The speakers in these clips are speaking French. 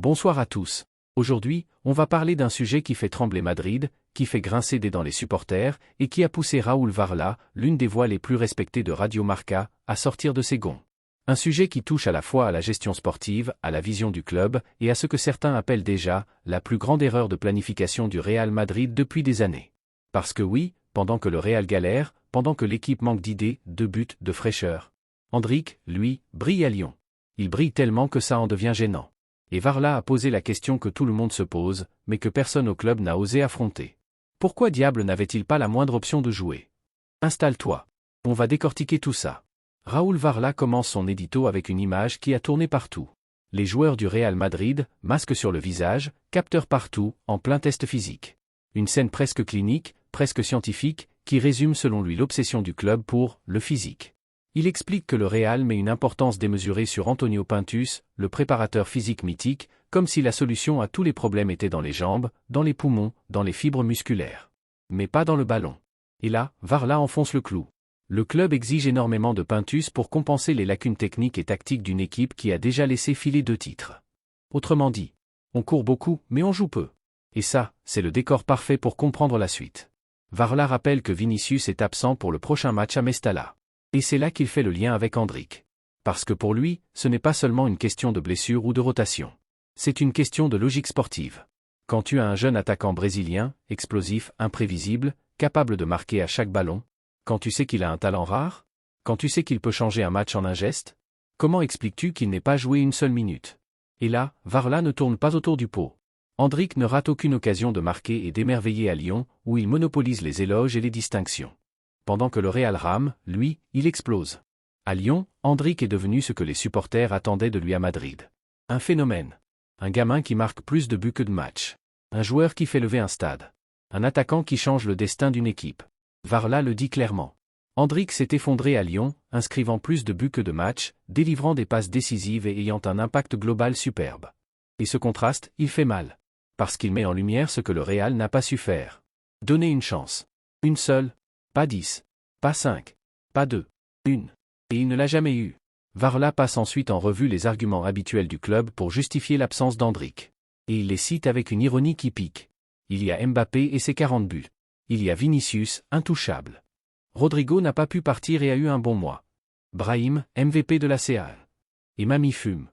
Bonsoir à tous. Aujourd'hui, on va parler d'un sujet qui fait trembler Madrid, qui fait grincer des dents les supporters, et qui a poussé Raúl Varela, l'une des voix les plus respectées de Radio Marca, à sortir de ses gonds. Un sujet qui touche à la fois à la gestion sportive, à la vision du club, et à ce que certains appellent déjà, la plus grande erreur de planification du Real Madrid depuis des années. Parce que oui, pendant que le Real galère, pendant que l'équipe manque d'idées, de buts, de fraîcheur, Endrick, lui, brille à Lyon. Il brille tellement que ça en devient gênant. Et Varela a posé la question que tout le monde se pose, mais que personne au club n'a osé affronter. Pourquoi diable n'avait-il pas la moindre option de jouer? Installe-toi. On va décortiquer tout ça. Raúl Varela commence son édito avec une image qui a tourné partout. Les joueurs du Real Madrid, masque sur le visage, capteurs partout, en plein test physique. Une scène presque clinique, presque scientifique, qui résume selon lui l'obsession du club pour le physique. Il explique que le Real met une importance démesurée sur Antonio Pintus, le préparateur physique mythique, comme si la solution à tous les problèmes était dans les jambes, dans les poumons, dans les fibres musculaires. Mais pas dans le ballon. Et là, Varela enfonce le clou. Le club exige énormément de Pintus pour compenser les lacunes techniques et tactiques d'une équipe qui a déjà laissé filer 2 titres. Autrement dit, on court beaucoup, mais on joue peu. Et ça, c'est le décor parfait pour comprendre la suite. Varela rappelle que Vinicius est absent pour le prochain match à Mestalla. Et c'est là qu'il fait le lien avec Endrick. Parce que pour lui, ce n'est pas seulement une question de blessure ou de rotation. C'est une question de logique sportive. Quand tu as un jeune attaquant brésilien, explosif, imprévisible, capable de marquer à chaque ballon, quand tu sais qu'il a un talent rare, quand tu sais qu'il peut changer un match en un geste, comment expliques-tu qu'il n'ait pas joué une seule minute? Et là, Varela ne tourne pas autour du pot. Endrick ne rate aucune occasion de marquer et d'émerveiller à Lyon, où il monopolise les éloges et les distinctions. Pendant que le Real rame, lui, il explose. À Lyon, Endrick est devenu ce que les supporters attendaient de lui à Madrid. Un phénomène. Un gamin qui marque plus de buts que de matchs. Un joueur qui fait lever un stade. Un attaquant qui change le destin d'une équipe. Varela le dit clairement. Endrick s'est effondré à Lyon, inscrivant plus de buts que de matchs, délivrant des passes décisives et ayant un impact global superbe. Et ce contraste, il fait mal. Parce qu'il met en lumière ce que le Real n'a pas su faire. Donner une chance. Une seule. Pas 10. Pas 5. Pas 2. Une. Et il ne l'a jamais eu. Varela passe ensuite en revue les arguments habituels du club pour justifier l'absence d'Endrick. Et il les cite avec une ironie qui pique. Il y a Mbappé et ses 40 buts. Il y a Vinicius, intouchable. Rodrigo n'a pas pu partir et a eu un bon mois. Brahim, MVP de la CA. Et Mamie fume.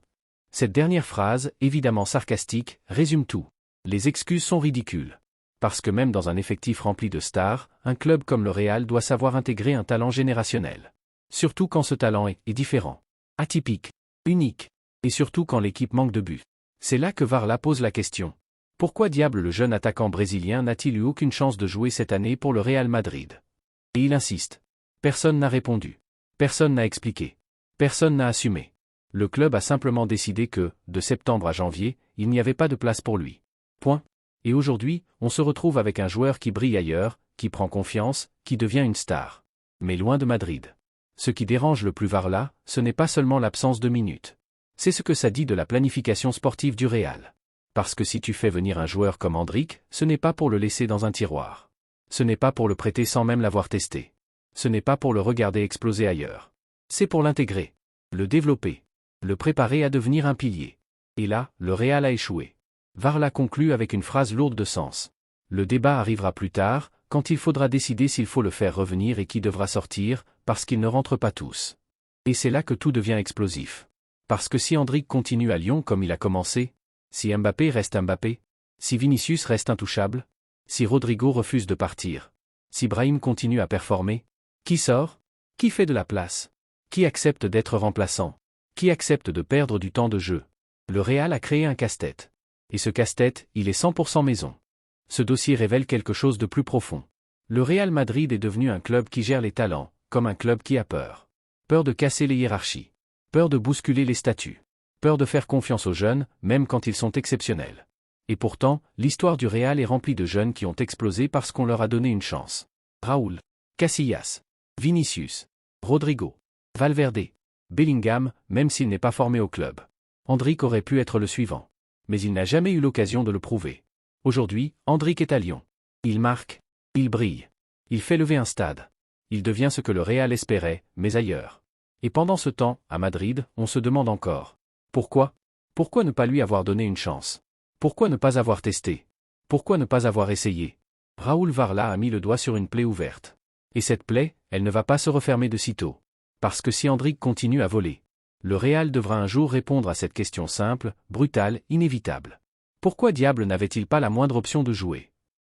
Cette dernière phrase, évidemment sarcastique, résume tout. Les excuses sont ridicules. Parce que même dans un effectif rempli de stars, un club comme le Real doit savoir intégrer un talent générationnel. Surtout quand ce talent est différent, atypique, unique, et surtout quand l'équipe manque de buts. C'est là que Varela pose la question. Pourquoi diable le jeune attaquant brésilien n'a-t-il eu aucune chance de jouer cette année pour le Real Madrid? Et il insiste. Personne n'a répondu. Personne n'a expliqué. Personne n'a assumé. Le club a simplement décidé que, de septembre à janvier, il n'y avait pas de place pour lui. Point. Et aujourd'hui, on se retrouve avec un joueur qui brille ailleurs, qui prend confiance, qui devient une star. Mais loin de Madrid. Ce qui dérange le plus Varela, ce n'est pas seulement l'absence de minutes. C'est ce que ça dit de la planification sportive du Real. Parce que si tu fais venir un joueur comme Endrick, ce n'est pas pour le laisser dans un tiroir. Ce n'est pas pour le prêter sans même l'avoir testé. Ce n'est pas pour le regarder exploser ailleurs. C'est pour l'intégrer, le développer, le préparer à devenir un pilier. Et là, le Real a échoué. Varela conclut avec une phrase lourde de sens. Le débat arrivera plus tard, quand il faudra décider s'il faut le faire revenir et qui devra sortir, parce qu'ils ne rentrent pas tous. Et c'est là que tout devient explosif. Parce que si Endrick continue à Lyon comme il a commencé, si Mbappé reste Mbappé, si Vinicius reste intouchable, si Rodrigo refuse de partir, si Brahim continue à performer, qui sort? Qui fait de la place? Qui accepte d'être remplaçant? Qui accepte de perdre du temps de jeu? Le Real a créé un casse-tête. Et ce casse-tête, il est 100% maison. Ce dossier révèle quelque chose de plus profond. Le Real Madrid est devenu un club qui gère les talents, comme un club qui a peur. Peur de casser les hiérarchies. Peur de bousculer les statuts. Peur de faire confiance aux jeunes, même quand ils sont exceptionnels. Et pourtant, l'histoire du Real est remplie de jeunes qui ont explosé parce qu'on leur a donné une chance. Raúl, Casillas, Vinicius, Rodrigo, Valverde, Bellingham, même s'il n'est pas formé au club. Endrick aurait pu être le suivant. Mais il n'a jamais eu l'occasion de le prouver. Aujourd'hui, Endrick est à Lyon. Il marque. Il brille. Il fait lever un stade. Il devient ce que le Real espérait, mais ailleurs. Et pendant ce temps, à Madrid, on se demande encore. Pourquoi? Pourquoi ne pas lui avoir donné une chance? Pourquoi ne pas avoir testé? Pourquoi ne pas avoir essayé? Raoul Varla a mis le doigt sur une plaie ouverte. Et cette plaie, elle ne va pas se refermer de sitôt. Parce que si Endrick continue à voler, le Real devra un jour répondre à cette question simple, brutale, inévitable. Pourquoi diable n'avait-il pas la moindre option de jouer?